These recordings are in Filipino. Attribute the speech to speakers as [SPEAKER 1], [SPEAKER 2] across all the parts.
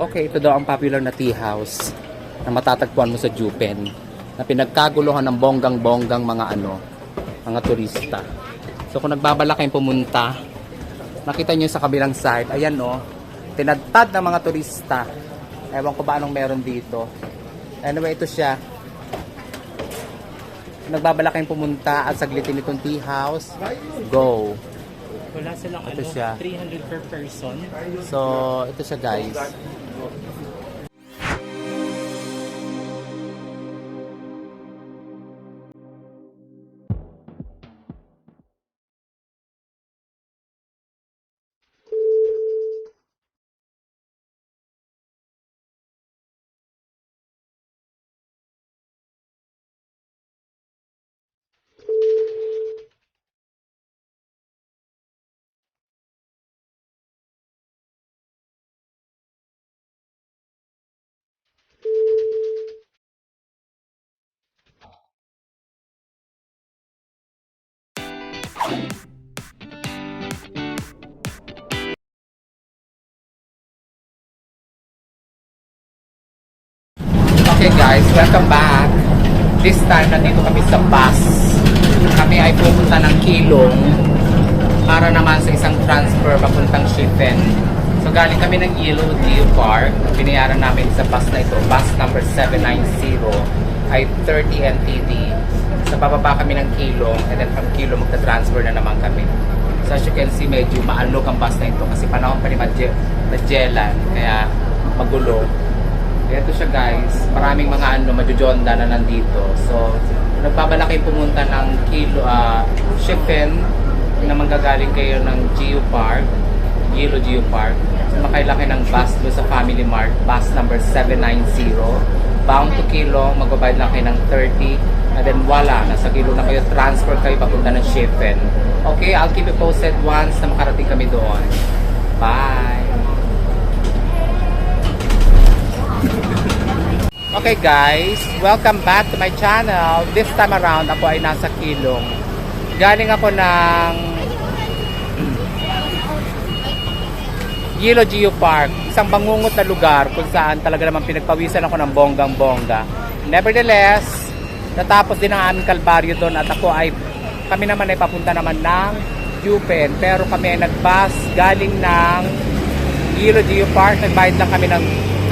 [SPEAKER 1] Okay, ito daw ang popular na tea house na matatagpuan mo sa Jupen na pinagkaguluhan ng bonggang-bonggang mga turista. So kung nagbabala kayong pumunta, nakita nyo sa kabilang side, ayan tinadtad ng mga turista. Ewan ko ba anong meron dito. Anyway, ito siya. Nagbabala kayong pumunta at saglitin itong tea house, go!
[SPEAKER 2] Wala silang
[SPEAKER 1] Ito siya.
[SPEAKER 2] 300 per person.
[SPEAKER 1] So, ito siya guys. Okay guys, welcome back. This time, nandito kami sa bus. Kami ay pupunta ng Kilong para naman sa isang transfer papuntang Shifen. So galing kami ng Yellow Geo Park. Binayaran namin sa bus na ito, bus number 790 ay 30 NTD. So bababa kami ng Kilong and then from Kilong magta-transfer na naman kami. So as you can see, medyo maalog ang bus na ito kasi panahon pa ni Magellan, kaya magulo. Ito siya guys, maraming mga majujonda na nandito. So, nagbabala kayo pumunta ng Shifen na manggagaling kayo ng Geo Park, Yellow Geo Park. So, makailaki ng bus doon sa Family Mart, bus number 790. Bound to Kilong, magbabayad lang kayo ng 30. And then wala, nasa Kilong na kayo, transfer kayo papunta ng Shifen. Okay, I'll keep you posted once na makarating kami doon. Bye! Okay guys, welcome back to my channel. This time around, ako ay nasa Kilong. Galing ako ng Yellow Geo Park, isang bangungot na lugar kung saan talaga naman pinagpawisan ako ng bonggang-bongga. Nevertheless, natapos din ang aming kalbaryo doon at kami naman ay papunta naman ng Jupen. Pero kami ay nag-bus galing ng Yellow Geo Park. Nagbayad lang kami ng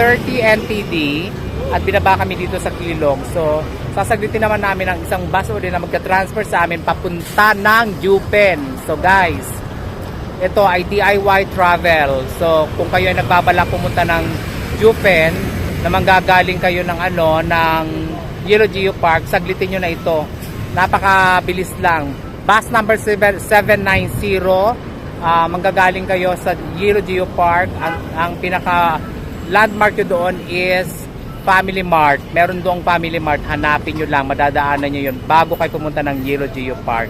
[SPEAKER 1] 30 NTD. At binaba kami dito sa Kilong. So, sasaglitin naman namin ang isang bus ulit na magka-transfer sa amin papunta ng Jupen. So guys, ito ay DIY travel. So, kung kayo ay nagbabalak pumunta ng Jupen, na manggagaling kayo ng ng Yellow Geo Park, saglitin nyo na ito. Napakabilis lang. Bus number 790, manggagaling kayo sa Yellow Geo Park. Ang pinaka landmark nyo doon is Family Mart. Meron doong Family Mart. Hanapin nyo lang. Madadaanan nyo yun bago kayo pumunta ng Yellow Geo Park.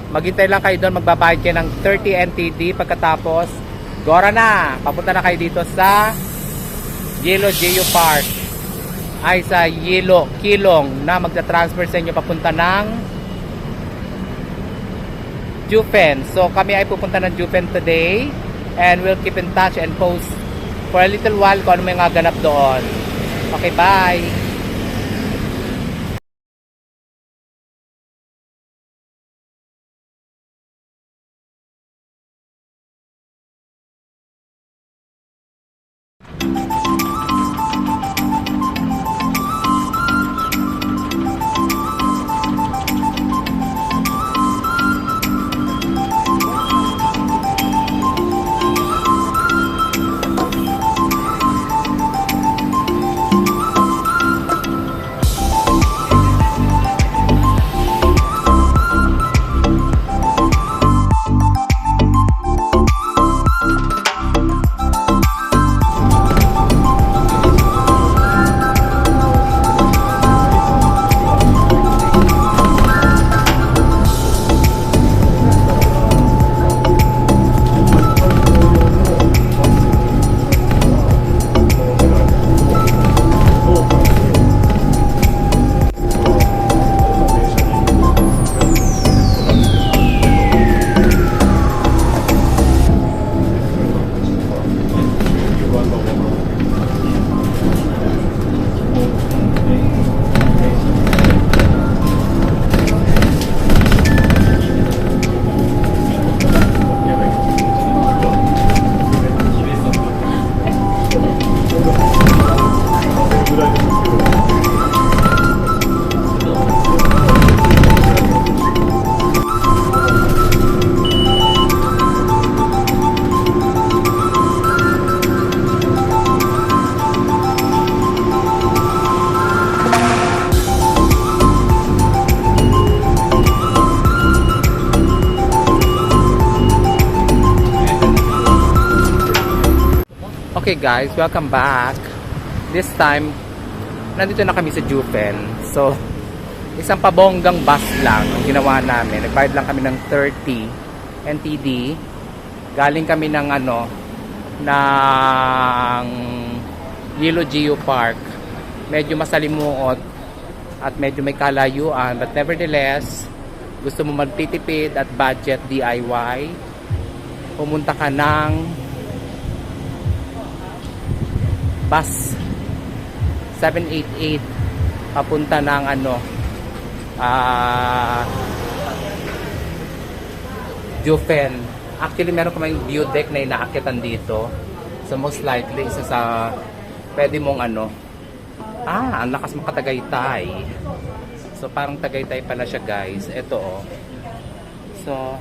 [SPEAKER 1] Maghintay lang kayo doon. Magbabayad kayo ng 30 NTD. Pagkatapos, gora na. Papunta na kayo dito sa Yellow Geo Park. Ay sa Yellow Kilong na magta-transfer sa inyo papunta ng Jupen. So kami ay pupunta ng Jupen today. And we'll keep in touch and post for a little while kung ano may mga ganap doon. Okay, bye! Okay guys, welcome back. This time, nandito na kami sa Jufen. So, isang pabonggang bus lang ang ginawa namin. Nagbayad lang kami ng 30 NTD. Galing kami ng ng Yellow Geo Park. Medyo masalimuot at medyo may kalayuan. But nevertheless, gusto mo magtitipid at budget DIY, pumunta ka ng bus 788 papunta ng Jufen. Actually meron kaming view deck na inaakyatan dito, so most likely isa sa pwede mong ang lakas makatagaytay. So parang Tagaytay pala siya guys. Ito so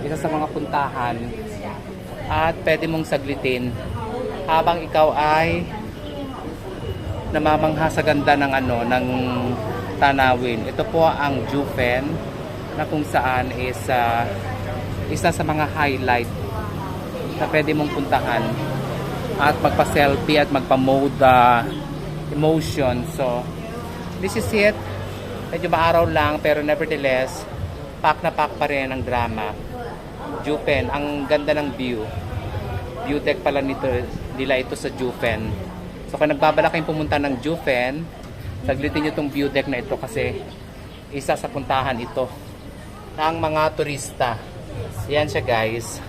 [SPEAKER 1] isa sa mga puntahan at pwede mong saglitin habang ikaw ay namamangha sa ganda ng ng tanawin. Ito po ang Jufen na kung saan is isa sa mga highlight na pwede mong puntahan at magpa-selfie at magpa-mode emotion. So this is it. Medyo maaraw lang pero nevertheless pack na pack pa rin ang drama. Jufen, ang ganda ng view deck pala nila ito sa Jufen. So kung nagbabala kayong pumunta ng Jufen, saglitin nyo itong view deck na ito kasi isa sa puntahan ito ng mga turista. Yan siya guys,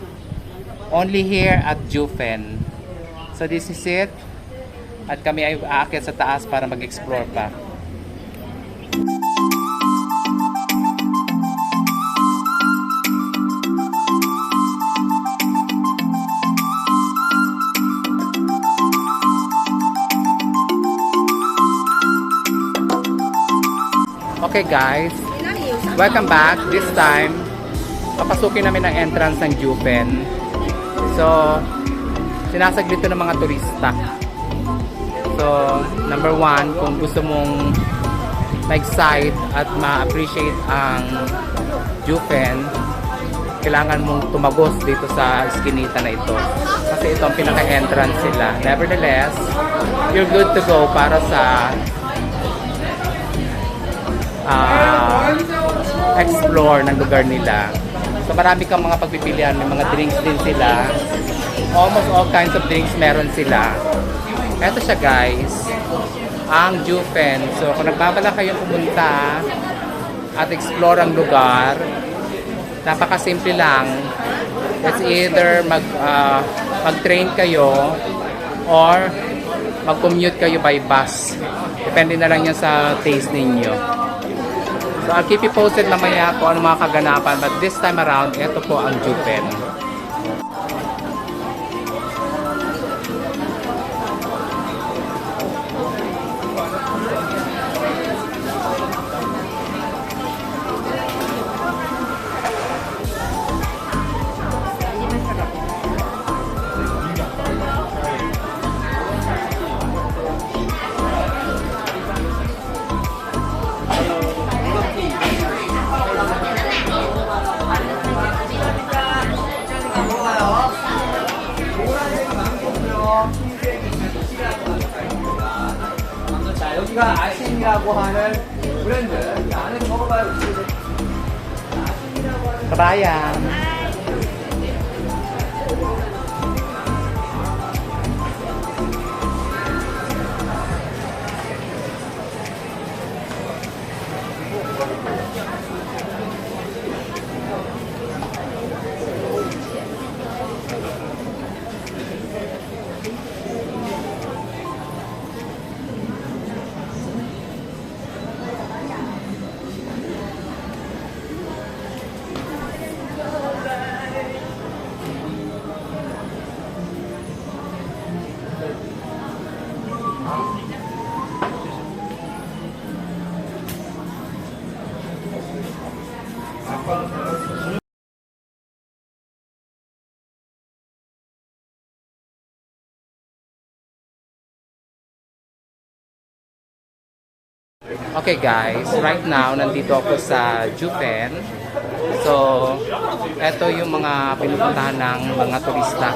[SPEAKER 1] only here at Jufen. So this is it, at kami ay aakyat sa taas para mag-explore pa. Okay guys, welcome back. This time, papasukin namin ang entrance ng Jufen. So, sinasaglit ito ng mga turista. So, number one, kung gusto mong mag-sight at ma-appreciate ang Jufen, kailangan mong tumagos dito sa eskinita na ito. Kasi ito ang pinaka-entrance sila. Nevertheless, you're good to go para sa explore ng lugar nila. So marami kang mga pagpipilian, may mga drinks din sila. Almost all kinds of drinks meron sila. Ito siya guys, ang Jufen. So kung nagbabala kayong pumunta at explore ang lugar, napakasimple lang. It's either mag-train kayo or mag-commute kayo by bus. Depende na lang yan sa taste ninyo. So I'll keep you posted mamaya kung ano mga kaganapan, but this time around, ito po ang Jufen.
[SPEAKER 3] 여기가 아신이라고 하는 브랜드. 이 안에서 먹어봐요.
[SPEAKER 1] Kabayan. Okay guys, right now nandito ako sa Jufen. So, ito yung mga pinupuntahan ng mga turista.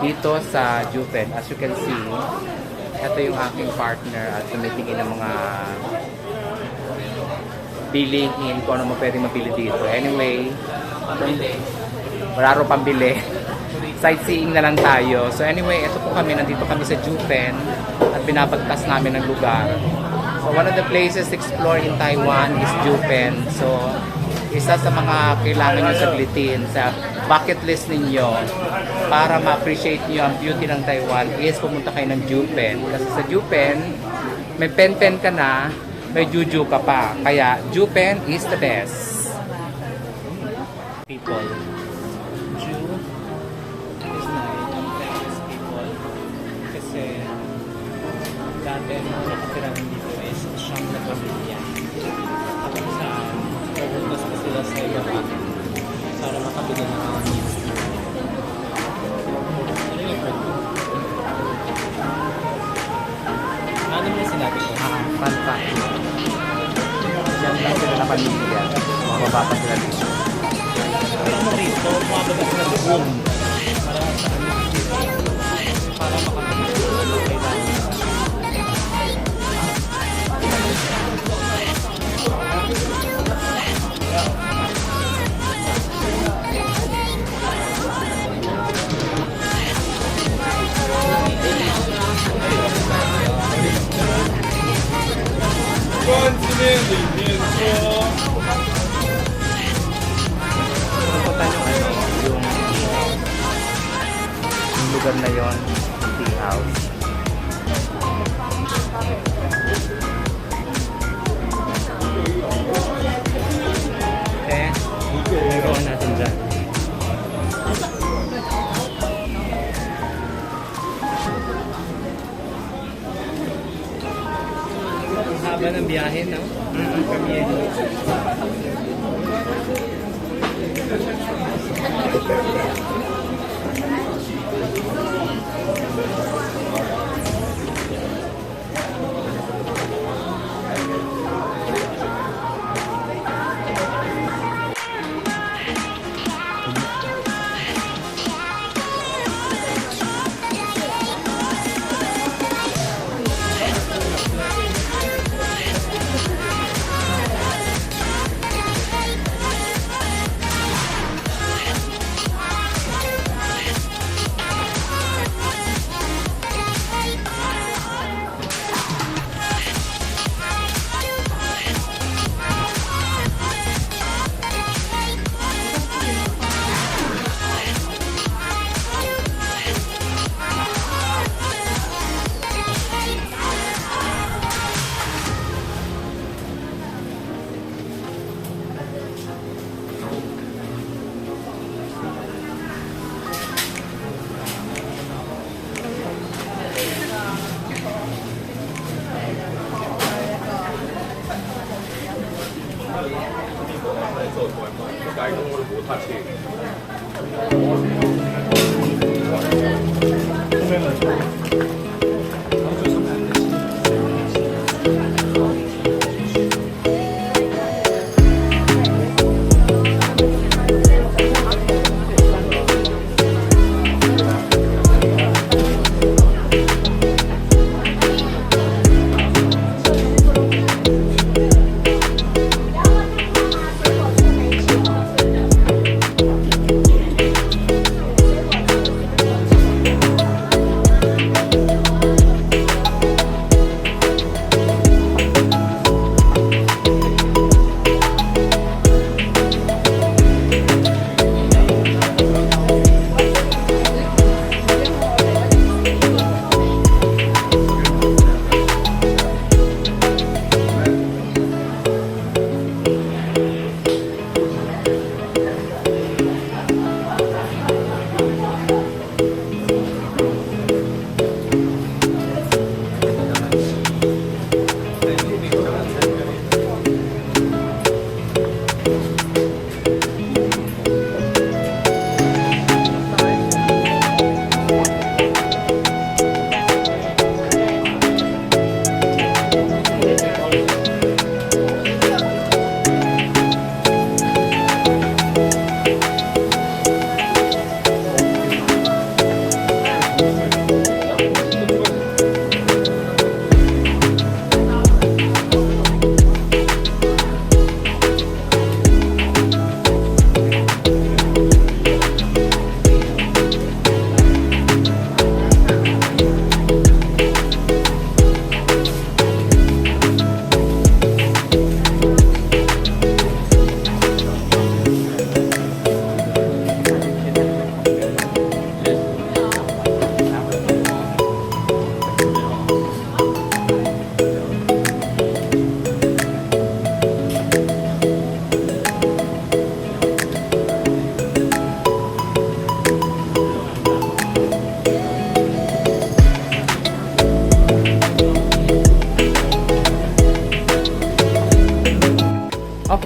[SPEAKER 1] dito sa Juven. As you can see, ito yung aking partner at tumitingin ng mga bilihin kung ano mo pwede mabili dito. Anyway, wala ro pambili. Sightseeing na lang tayo. So anyway, ito po kami, nandito kami sa Juven at binabagtas namin ng lugar. So one of the places to explore in Taiwan is Juven. So isa sa mga kailangan nyo saglitin sa bucket list ninyo para ma-appreciate nyo ang beauty ng Taiwan is pumunta kayo ng Juven. Kasi sa Juven, may pen-pen ka na, may juju ka pa. Kaya Juven is the best.
[SPEAKER 2] People. Jew is nice. Ang famous people. Kasi dati nung nakatira dito is siyang na pamilya. Tapos pupuntas pa sila sa iba para makabili ng mga needs nila. Ano yung part ko? Ano mo sinabi ko?
[SPEAKER 1] Fun fact. Diyan lang sila na pamilya. Mga babata sila dito.
[SPEAKER 2] Parang mo rito, mababas na doon. Para sa para makakabili ng kailangan.
[SPEAKER 1] Pupunta yung lugar na yon, tea house.
[SPEAKER 2] Eh, nagawa natin dyan. Ang haba ng biyahe, no? Kami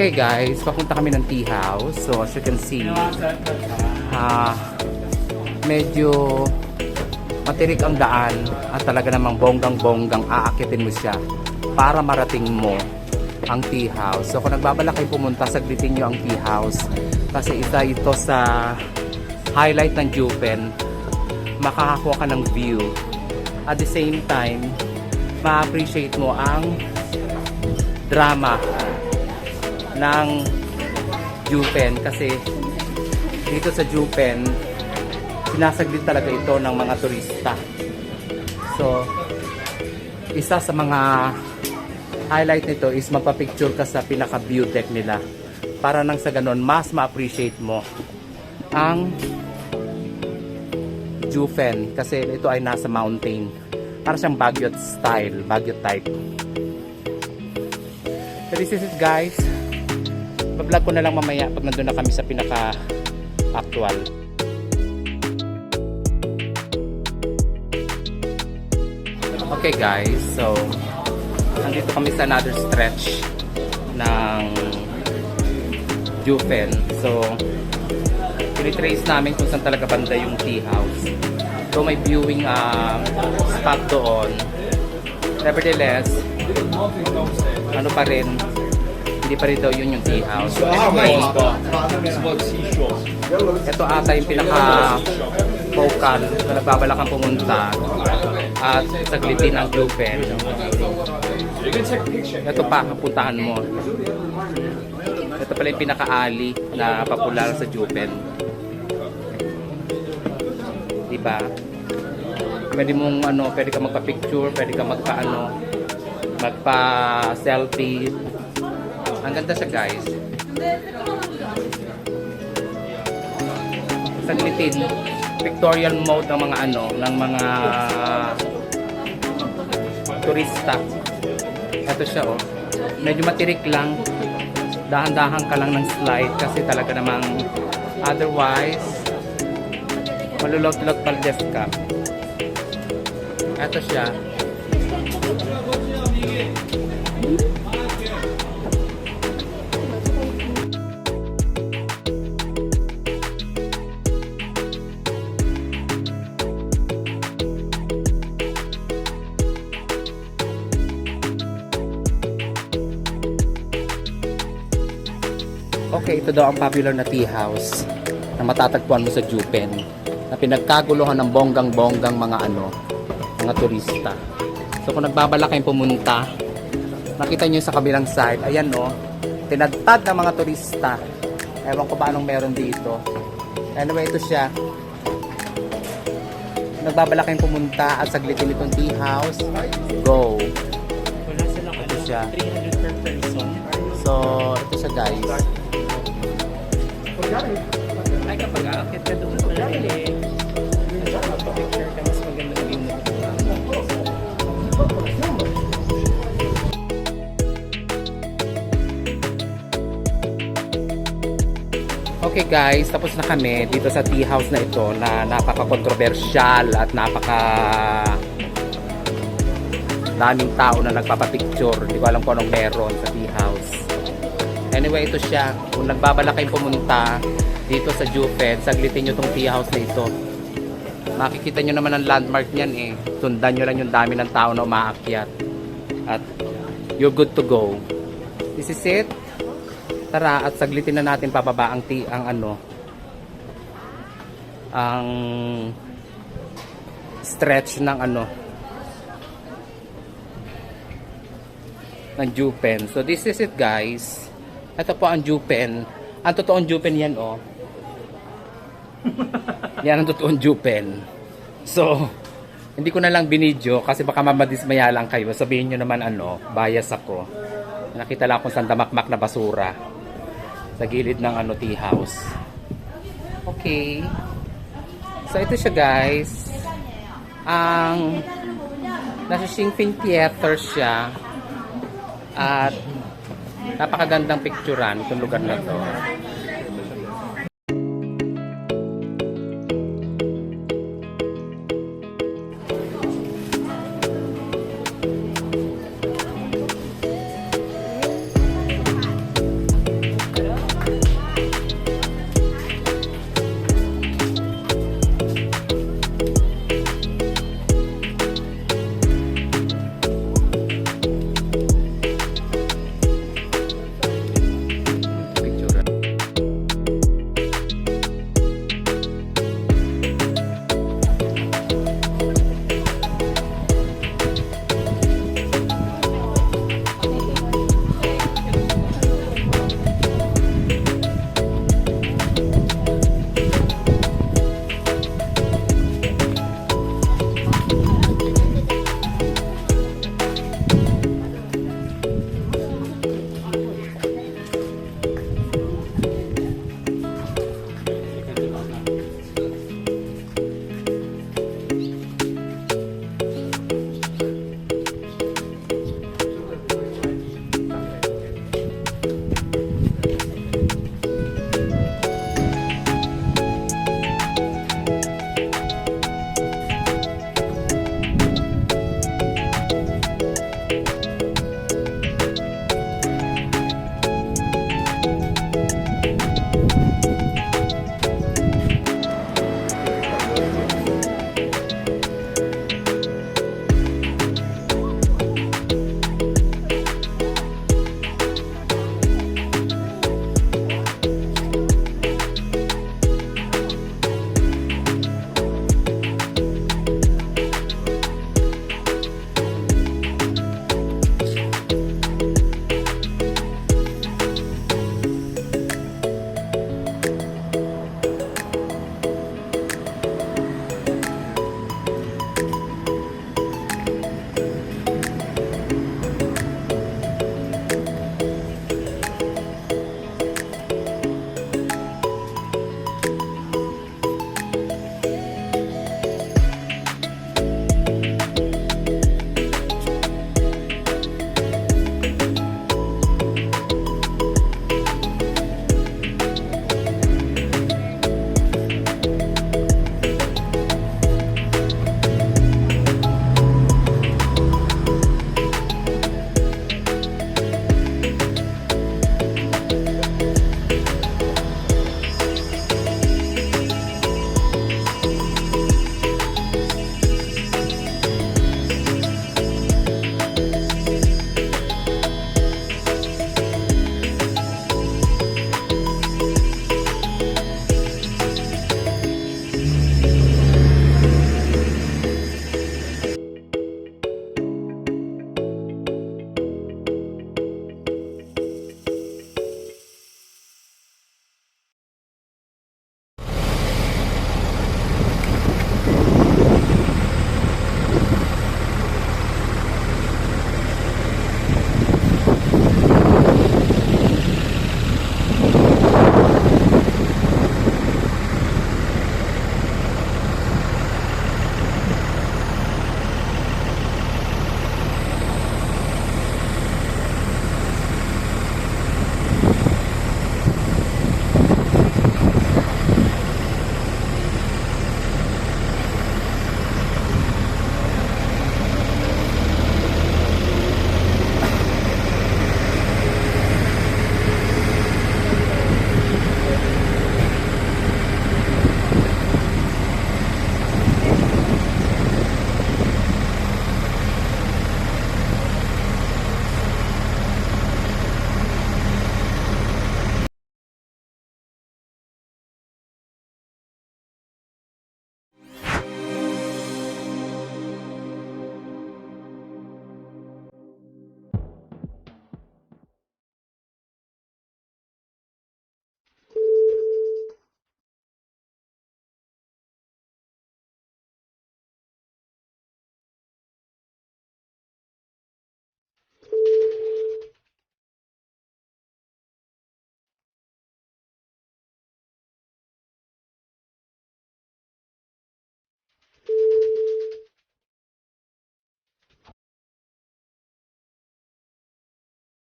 [SPEAKER 1] Okay guys, papunta kami ng tea house. So as you can see, medyo matirik ang daan at talaga namang bonggang-bonggang aakitin mo siya para marating mo ang tea house. So kung nagbabalak kayo pumunta, saglitin nyo ang tea house kasi isa ito sa highlight ng Jupen. Makakakuha ka ng view. At the same time, ma-appreciate mo ang drama ng Jupen kasi dito sa Jupen sinasaglit talaga ito ng mga turista. So isa sa mga highlight nito is magpa-picture ka sa pinaka view deck nila para nang sa ganon mas ma-appreciate mo ang Jupen kasi ito ay nasa mountain, para siyang Baguio style, Baguio type. So this is it guys. Vlog ko na lang mamaya pag nandun na kami sa pinaka-actual. Okay guys, so nandito kami sa another stretch ng Jupen. So pinitrace namin kung saan talaga banda yung tea house. So may viewing spot doon. Nevertheless, ano pa rin, hindi pa rin daw yun yung tea house. So anyway, ito ata yung pinaka-vocal na nagbabalak kang pumunta at saglitin ang Jupen. Ito pa, puntahan mo. Ito pala yung pinaka-alley na popular sa Jupen. Diba? Pwede mong pwede ka magpa-picture, pwede ka magpa-selfie. Ang ganda siya guys. Saglitin pictorial mode ng mga ng mga turista. Ito siya oh. Medyo matirik lang. Dahan-dahan ka lang ng slide kasi talaga namang otherwise malulot-lot paldes ka. Ito siya. Okay, ito daw ang popular na tea house na matatagpuan mo sa Jupen na pinagkaguluhan ng bonggang-bonggang mga mga turista. So kung nagbabalak kayong pumunta, makita nyo sa kabilang side, ayan tinadtad ng mga turista. Ewan ko ba anong meron dito. Anyway, ito siya. Nagbabalak kayong pumunta at saglitin itong tea house, go!
[SPEAKER 2] Wala silang
[SPEAKER 1] Ito siya.
[SPEAKER 2] 300 per person.
[SPEAKER 1] So, ito siya guys.
[SPEAKER 2] Ay, kapag aakit ka doon sa picture ka, mas maganda na yung
[SPEAKER 1] Okay guys, tapos na kami dito sa tea house na ito na napaka-controversial at daming tao na nagpapapicture. Hindi ko alam kung anong meron sa tea house. Anyway, ito siya. Kung nagbabalak kayong pumunta dito sa Jupen, saglitin nyo itong tea house na ito. Makikita nyo naman ang landmark niyan eh. Sundan nyo lang yung dami ng tao na umaakyat. At you're good to go. This is it. Tara at saglitin na natin pababa ang ang stretch ng ng Jupen. So this is it guys. Ito po ang Jupen. Ang totoong Jupen yan yan ang totoong Jupen. So hindi ko na lang binidyo kasi baka mamadismaya lang kayo. Sabihin nyo naman bias ako. Nakita lang akong sandamakmak na basura sa gilid ng tea house. Okay. So ito siya guys. Ang nasa Xingfin Theater siya. At napakagandang picturean itong lugar na to.